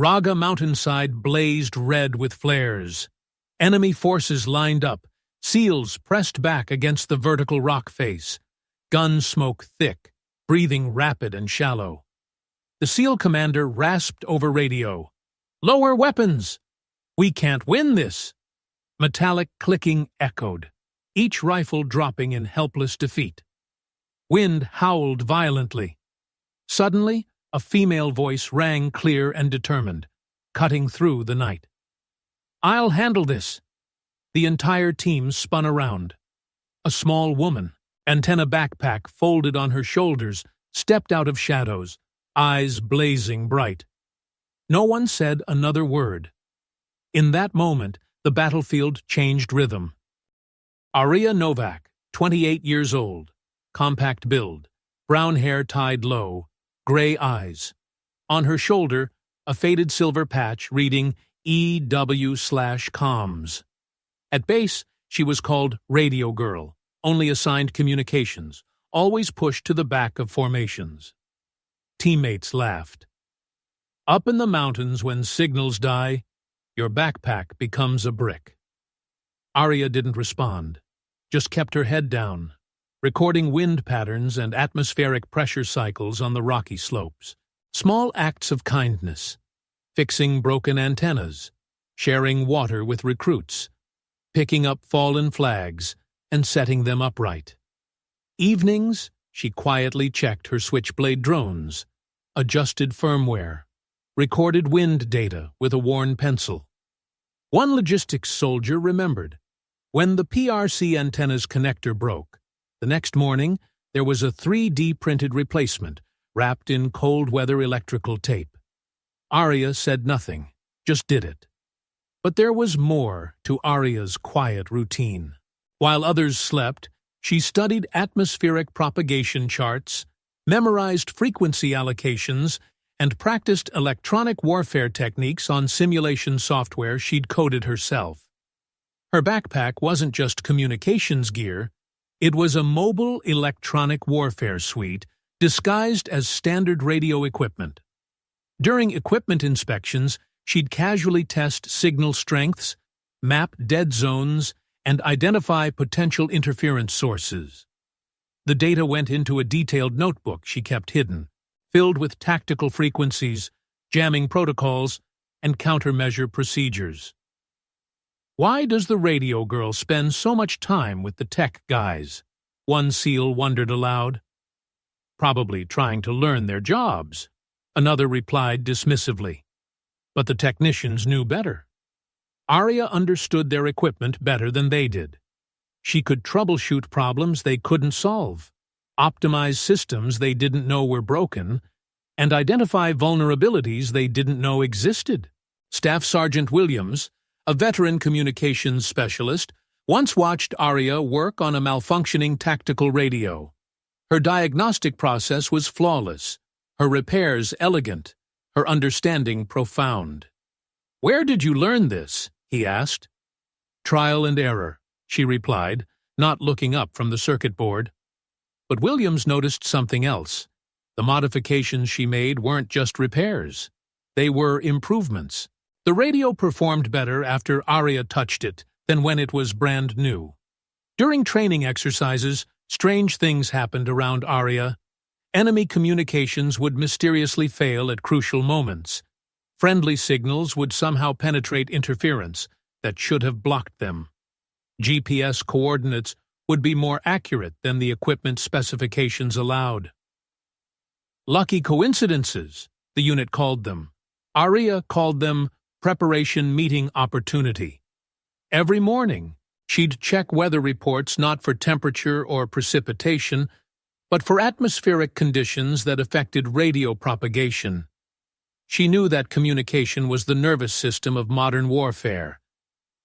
Raga mountainside blazed red with flares. Enemy forces lined up, SEALs pressed back against the vertical rock face. Gun smoke thick, breathing rapid and shallow. The SEAL commander rasped over radio. "Lower weapons! We can't win this!" Metallic clicking echoed, each rifle dropping in helpless defeat. Wind howled violently. Suddenly, a female voice rang clear and determined, cutting through the night. "I'll handle this." The entire team spun around. A small woman, antenna backpack folded on her shoulders, stepped out of shadows, eyes blazing bright. No one said another word. In that moment, the battlefield changed rhythm. Aria Novak, 28 years old, compact build, brown hair tied low, gray eyes. On her shoulder, a faded silver patch reading EW/comms. At base, she was called Radio Girl, only assigned communications, always pushed to the back of formations. Teammates laughed. Up in the mountains when signals die, your backpack becomes a brick. Aria didn't respond, just kept her head down, recording wind patterns and atmospheric pressure cycles on the rocky slopes. Small acts of kindness, fixing broken antennas, sharing water with recruits, picking up fallen flags and setting them upright. Evenings, she quietly checked her Switchblade drones, adjusted firmware, recorded wind data with a worn pencil. One logistics soldier remembered, when the PRC antenna's connector broke, the next morning there was a 3D printed replacement wrapped in cold weather electrical tape. Aria said nothing, just did it. But there was more to Aria's quiet routine. While others slept, she studied atmospheric propagation charts, memorized frequency allocations, and practiced electronic warfare techniques on simulation software she'd coded herself. Her backpack wasn't just communications gear, it was a mobile electronic warfare suite disguised as standard radio equipment. During equipment inspections, she'd casually test signal strengths, map dead zones, and identify potential interference sources. The data went into a detailed notebook she kept hidden, filled with tactical frequencies, jamming protocols, and countermeasure procedures. Why does the radio girl spend so much time with the tech guys? One SEAL wondered aloud. Probably trying to learn their jobs, another replied dismissively. But the technicians knew better. Aria understood their equipment better than they did. She could troubleshoot problems they couldn't solve, optimize systems they didn't know were broken, and identify vulnerabilities they didn't know existed. Staff Sergeant Williams, a veteran communications specialist, once watched Aria work on a malfunctioning tactical radio. Her diagnostic process was flawless, her repairs elegant, her understanding profound. "Where did you learn this?" he asked. "Trial and error," she replied, not looking up from the circuit board. But Williams noticed something else. The modifications she made weren't just repairs. They were improvements. The radio performed better after Aria touched it than when it was brand new. During training exercises, strange things happened around Aria. Enemy communications would mysteriously fail at crucial moments. Friendly signals would somehow penetrate interference that should have blocked them. GPS coordinates would be more accurate than the equipment specifications allowed. Lucky coincidences, the unit called them. Aria called them preparation meeting opportunity. Every morning, she'd check weather reports not for temperature or precipitation, but for atmospheric conditions that affected radio propagation. She knew that communication was the nervous system of modern warfare.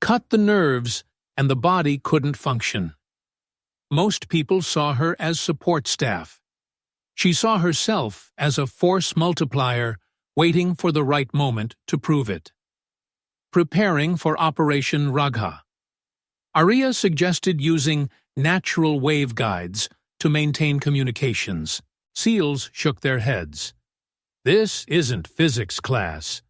Cut the nerves, and the body couldn't function. Most people saw her as support staff. She saw herself as a force multiplier waiting for the right moment to prove it. Preparing for Operation Ragha. Aria suggested using natural waveguides to maintain communications. SEALs shook their heads. "This isn't physics class.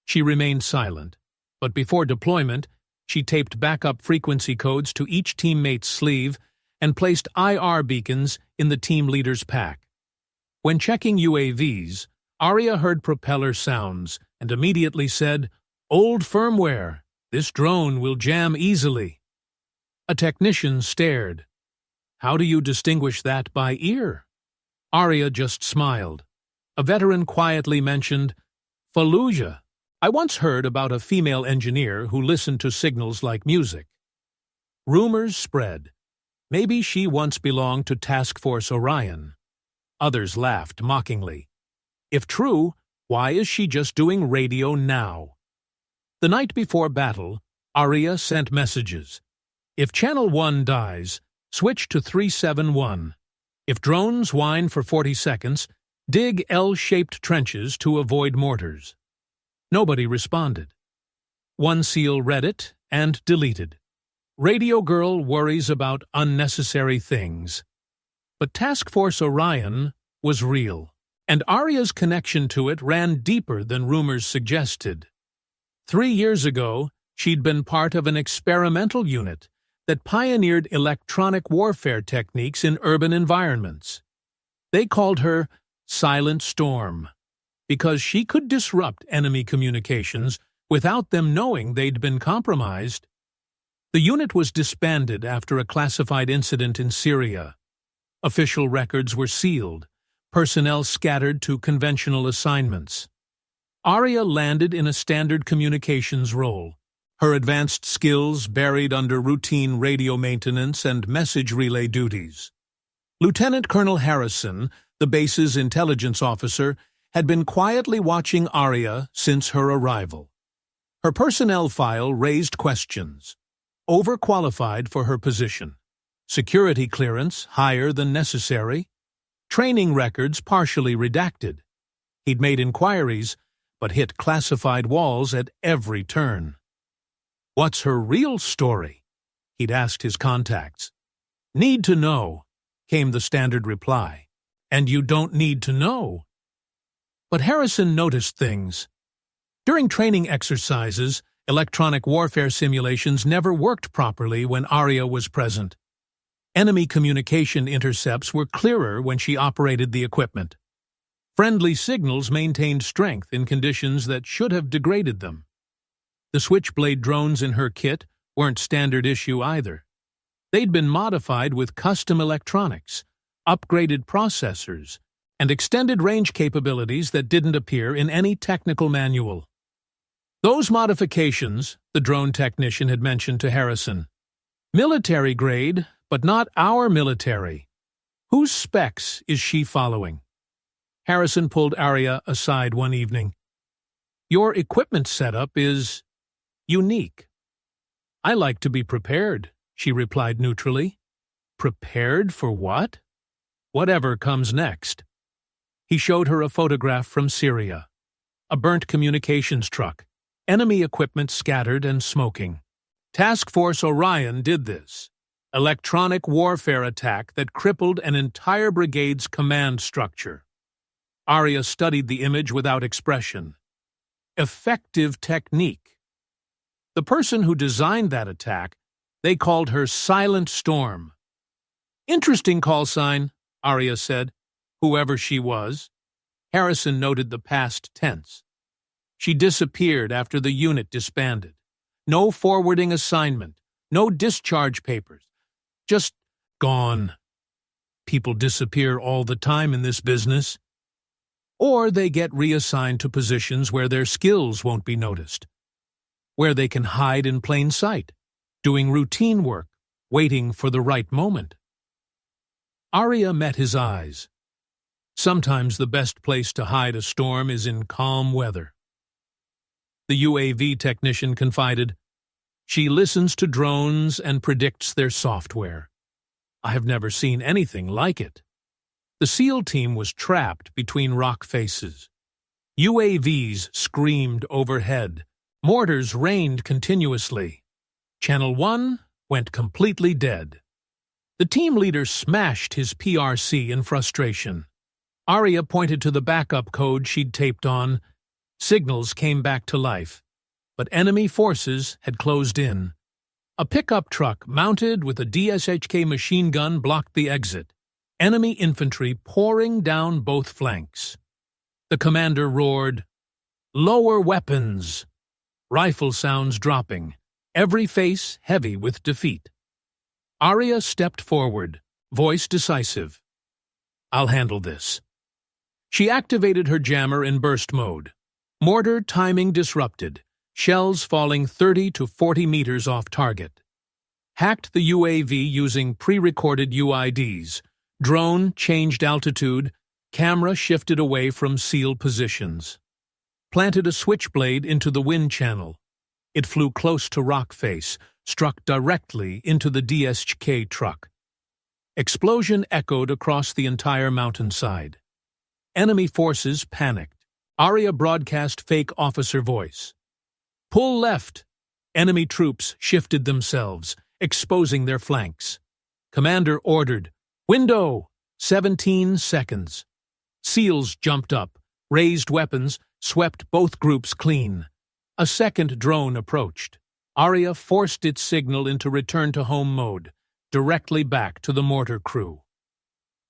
She remained silent, but before deployment, she taped backup frequency codes to each teammate's sleeve and placed IR beacons in the team leader's pack. When checking UAVs, Aria heard propeller sounds and immediately said, "Old firmware. This drone will jam easily." A technician stared. "How do you distinguish that by ear?" Aria just smiled. A veteran quietly mentioned, "Fallujah. I once heard about a female engineer who listened to signals like music." Rumors spread. Maybe she once belonged to Task Force Orion. Others laughed mockingly. If true, why is she just doing radio now? The night before battle, Aria sent messages. If Channel 1 dies, switch to 371. If drones whine for 40 seconds, dig L-shaped trenches to avoid mortars. Nobody responded. One SEAL read it and deleted. Radio Girl worries about unnecessary things. But Task Force Orion was real, and Aria's connection to it ran deeper than rumors suggested. 3 years ago, she'd been part of an experimental unit that pioneered electronic warfare techniques in urban environments. They called her Silent Storm, because she could disrupt enemy communications without them knowing they'd been compromised. The unit was disbanded after a classified incident in Syria. Official records were sealed, personnel scattered to conventional assignments. Aria landed in a standard communications role, her advanced skills buried under routine radio maintenance and message relay duties. Lieutenant Colonel Harrison, the base's intelligence officer, had been quietly watching Aria since her arrival. Her personnel file raised questions. Overqualified for her position. Security clearance higher than necessary. Training records partially redacted. He'd made inquiries, but hit classified walls at every turn. "What's her real story?" he'd asked his contacts. "Need to know," came the standard reply. "And you don't need to know." But Harrison noticed things. During training exercises, electronic warfare simulations never worked properly when Aria was present. Enemy communication intercepts were clearer when she operated the equipment. Friendly signals maintained strength in conditions that should have degraded them. The Switchblade drones in her kit weren't standard issue either. They'd been modified with custom electronics, upgraded processors, and extended range capabilities that didn't appear in any technical manual. Those modifications, the drone technician had mentioned to Harrison. Military grade, but not our military. Whose specs is she following? Harrison pulled Aria aside one evening. "Your equipment setup is unique." "I like to be prepared," she replied neutrally. "Prepared for what?" "Whatever comes next." He showed her a photograph from Syria. A burnt communications truck, enemy equipment scattered and smoking. Task Force Orion did this. Electronic warfare attack that crippled an entire brigade's command structure. Aria studied the image without expression. Effective technique. The person who designed that attack, they called her Silent Storm. "Interesting call sign," Aria said, "whoever she was." Harrison noted the past tense. She disappeared after the unit disbanded. No forwarding assignment, no discharge papers. Just gone. People disappear all the time in this business. Or they get reassigned to positions where their skills won't be noticed, where they can hide in plain sight, doing routine work, waiting for the right moment. Aria met his eyes. Sometimes the best place to hide a storm is in calm weather. The UAV technician confided, "She listens to drones and predicts their software. I have never seen anything like it." The SEAL team was trapped between rock faces. UAVs screamed overhead. Mortars rained continuously. Channel 1 went completely dead. The team leader smashed his PRC in frustration. Aria pointed to the backup code she'd taped on. Signals came back to life, but enemy forces had closed in. A pickup truck mounted with a DSHK machine gun blocked the exit, enemy infantry pouring down both flanks. The commander roared, "Lower weapons!" Rifle sounds dropping, every face heavy with defeat. Aria stepped forward, voice decisive. "I'll handle this." She activated her jammer in burst mode. Mortar timing disrupted, shells falling 30 to 40 meters off target. Hacked the UAV using pre-recorded UIDs. Drone changed altitude, camera shifted away from SEAL positions. Planted a switchblade into the wind channel. It flew close to rock face, struck directly into the DSHK truck. Explosion echoed across the entire mountainside. Enemy forces panicked. Aria broadcast fake officer voice. "Pull left!" Enemy troops shifted themselves, exposing their flanks. Commander ordered, "Window!" 17 seconds. SEALs jumped up, raised weapons, swept both groups clean. A second drone approached. Aria forced its signal into return-to-home mode, directly back to the mortar crew.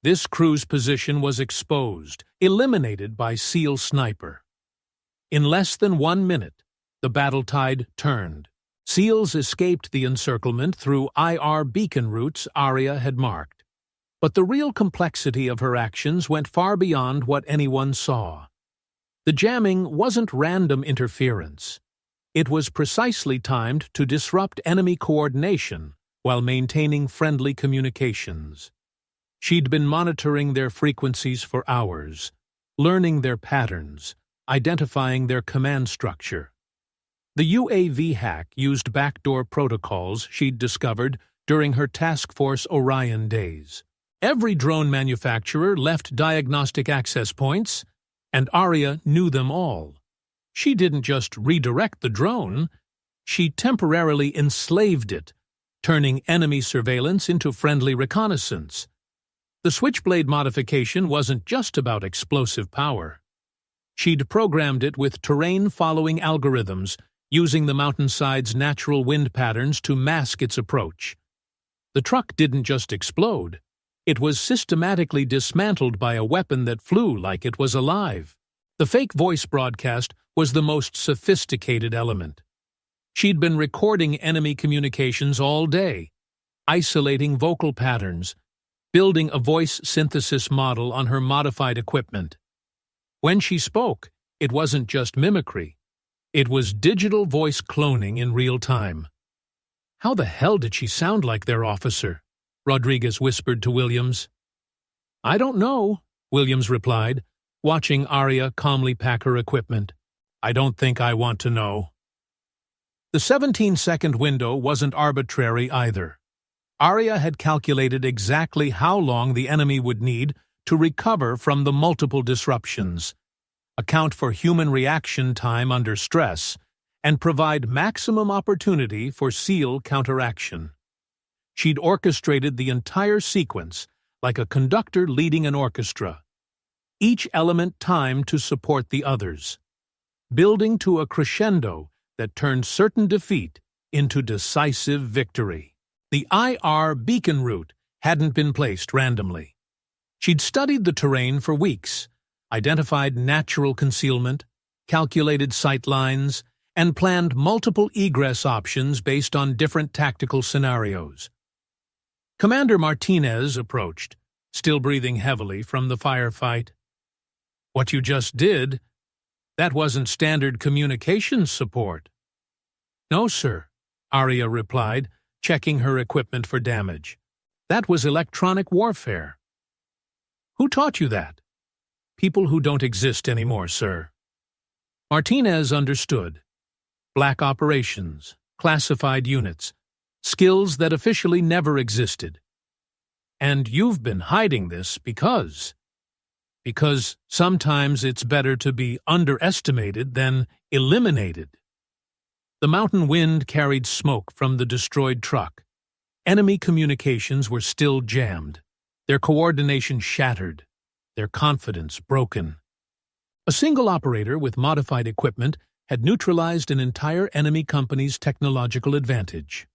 This crew's position was exposed, eliminated by SEAL sniper. In less than 1 minute, the battle tide turned. SEALs escaped the encirclement through IR beacon routes Aria had marked. But the real complexity of her actions went far beyond what anyone saw. The jamming wasn't random interference. It was precisely timed to disrupt enemy coordination while maintaining friendly communications. She'd been monitoring their frequencies for hours, learning their patterns, identifying their command structure. The UAV hack used backdoor protocols she'd discovered during her Task Force Orion days. Every drone manufacturer left diagnostic access points, and Aria knew them all. She didn't just redirect the drone, she temporarily enslaved it, turning enemy surveillance into friendly reconnaissance. The Switchblade modification wasn't just about explosive power. She'd programmed it with terrain-following algorithms, using the mountainside's natural wind patterns to mask its approach. The truck didn't just explode. It was systematically dismantled by a weapon that flew like it was alive. The fake voice broadcast was the most sophisticated element. She'd been recording enemy communications all day, isolating vocal patterns, building a voice synthesis model on her modified equipment. When she spoke, it wasn't just mimicry. It was digital voice cloning in real time. "How the hell did she sound like their officer?" Rodriguez whispered to Williams. "I don't know," Williams replied, watching Aria calmly pack her equipment. "I don't think I want to know." The 17-second window wasn't arbitrary either. Aria had calculated exactly how long the enemy would need to recover from the multiple disruptions, account for human reaction time under stress, and provide maximum opportunity for SEAL counteraction. She'd orchestrated the entire sequence like a conductor leading an orchestra, each element timed to support the others, building to a crescendo that turned certain defeat into decisive victory. The IR beacon route hadn't been placed randomly. She'd studied the terrain for weeks, identified natural concealment, calculated sight lines, and planned multiple egress options based on different tactical scenarios. Commander Martinez approached, still breathing heavily from the firefight. "What you just did, that wasn't standard communications support." "No, sir," Aria replied, checking her equipment for damage. "That was electronic warfare." "Who taught you that?" "People who don't exist anymore, sir." Martinez understood. Black operations, classified units, skills that officially never existed. "And you've been hiding this because sometimes it's better to be underestimated than eliminated." The mountain wind carried smoke from the destroyed truck. Enemy communications were still jammed, their coordination shattered, their confidence broken. A single operator with modified equipment had neutralized an entire enemy company's technological advantage.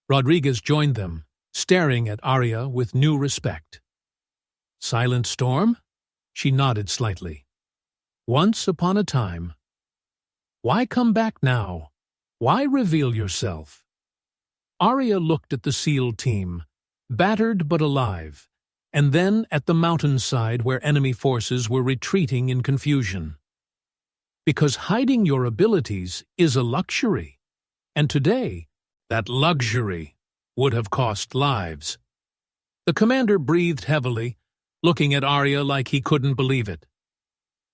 Rodriguez joined them, staring at Aria with new respect. Silent storm? She nodded slightly. Once upon a time. Why come back now? Why reveal yourself? Aria looked at the SEAL team, battered but alive, and then at the mountainside where enemy forces were retreating in confusion. Because hiding your abilities is a luxury, and today, that luxury would have cost lives. The commander breathed heavily, looking at Aria like he couldn't believe it.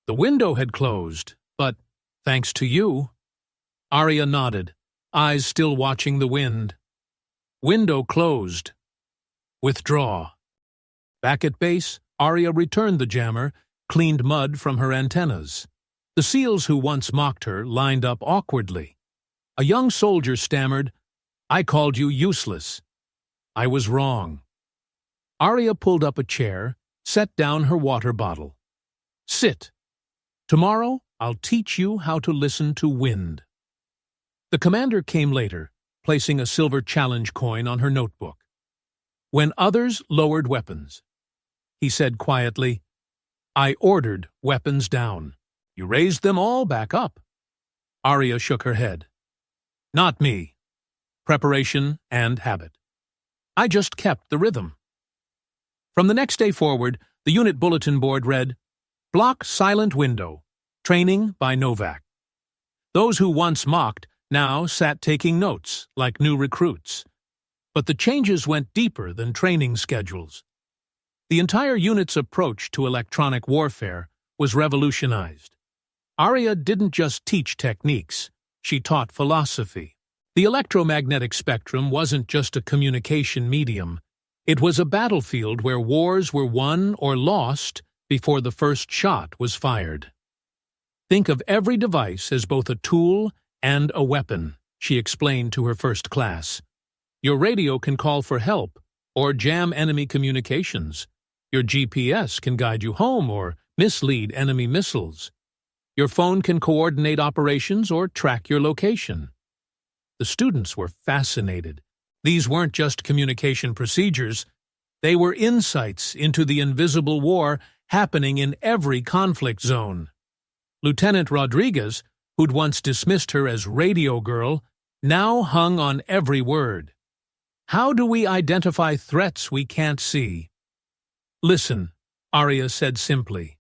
The window had closed, but, thanks to you. Aria nodded, eyes still watching the wind. Window closed. Withdraw. Back at base, Aria returned the jammer, cleaned mud from her antennas. The SEALs who once mocked her lined up awkwardly. A young soldier stammered, "I called you useless." "I was wrong." Aria pulled up a chair, set down her water bottle. "Sit. Tomorrow, I'll teach you how to listen to wind." The commander came later, placing a silver challenge coin on her notebook. When others lowered weapons, he said quietly, "I ordered weapons down. You raised them all back up." Aria shook her head. "Not me. Preparation and habit. I just kept the rhythm." From the next day forward, the unit bulletin board read, "Block silent window. Training by Novak." Those who once mocked now sat taking notes, like new recruits. But the changes went deeper than training schedules. The entire unit's approach to electronic warfare was revolutionized. Aria didn't just teach techniques, she taught philosophy. The electromagnetic spectrum wasn't just a communication medium. It was a battlefield where wars were won or lost before the first shot was fired. "Think of every device as both a tool and a weapon," she explained to her first class. "Your radio can call for help or jam enemy communications. Your GPS can guide you home or mislead enemy missiles. Your phone can coordinate operations or track your location." The students were fascinated. These weren't just communication procedures. They were insights into the invisible war happening in every conflict zone. Lieutenant Rodriguez, who'd once dismissed her as radio girl, now hung on every word. How do we identify threats we can't see? "Listen," Aria said simply.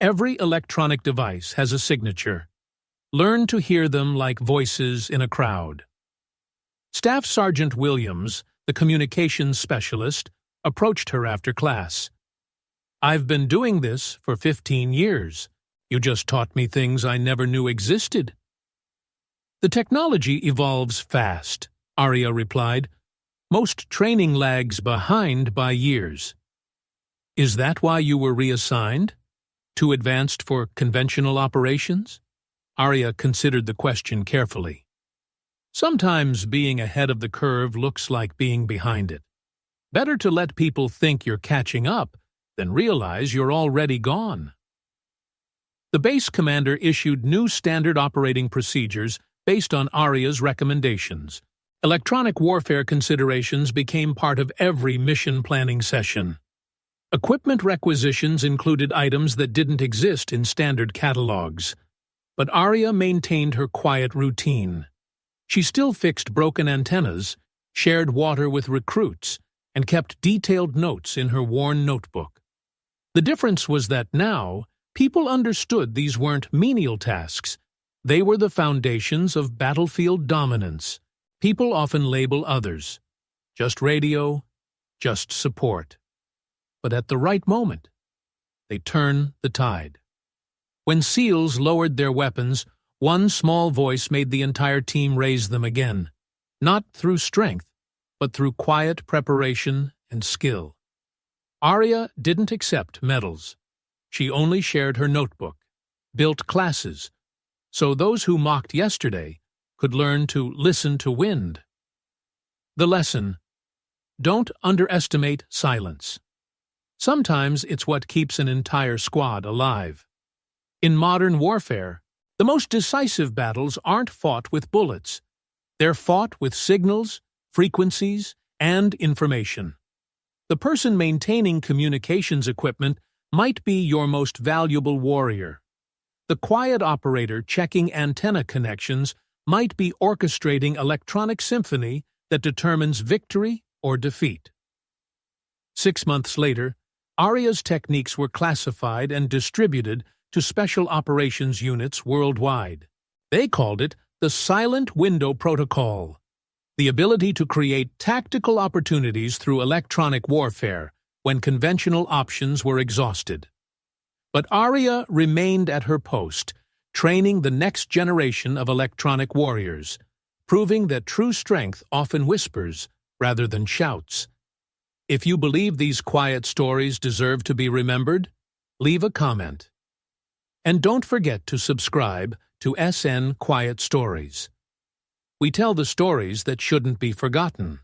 "Every electronic device has a signature. Learn to hear them like voices in a crowd." Staff Sergeant Williams, the communications specialist, approached her after class. "I've been doing this for 15 years. You just taught me things I never knew existed." "The technology evolves fast," Aria replied. "Most training lags behind by years." "Is that why you were reassigned? Too advanced for conventional operations?" Aria considered the question carefully. "Sometimes being ahead of the curve looks like being behind it. Better to let people think you're catching up than realize you're already gone." The base commander issued new standard operating procedures based on Aria's recommendations. Electronic warfare considerations became part of every mission planning session. Equipment requisitions included items that didn't exist in standard catalogs. But Aria maintained her quiet routine. She still fixed broken antennas, shared water with recruits, and kept detailed notes in her worn notebook. The difference was that now, people understood these weren't menial tasks. They were the foundations of battlefield dominance. People often label others. Just radio, just support. But at the right moment, they turn the tide. When SEALs lowered their weapons, one small voice made the entire team raise them again, not through strength, but through quiet preparation and skill. Aria didn't accept medals. She only shared her notebook, built classes, so those who mocked yesterday could learn to listen to wind. The lesson: don't underestimate silence. Sometimes it's what keeps an entire squad alive. In modern warfare, the most decisive battles aren't fought with bullets. They're fought with signals, frequencies, and information. The person maintaining communications equipment might be your most valuable warrior. The quiet operator checking antenna connections might be orchestrating electronic symphony that determines victory or defeat. 6 months later, Aria's techniques were classified and distributed to special operations units worldwide. They called it the Silent Window Protocol, the ability to create tactical opportunities through electronic warfare when conventional options were exhausted. But Aria remained at her post, training the next generation of electronic warriors, proving that true strength often whispers rather than shouts. If you believe these quiet stories deserve to be remembered, leave a comment. And don't forget to subscribe to SN Quiet Stories. We tell the stories that shouldn't be forgotten.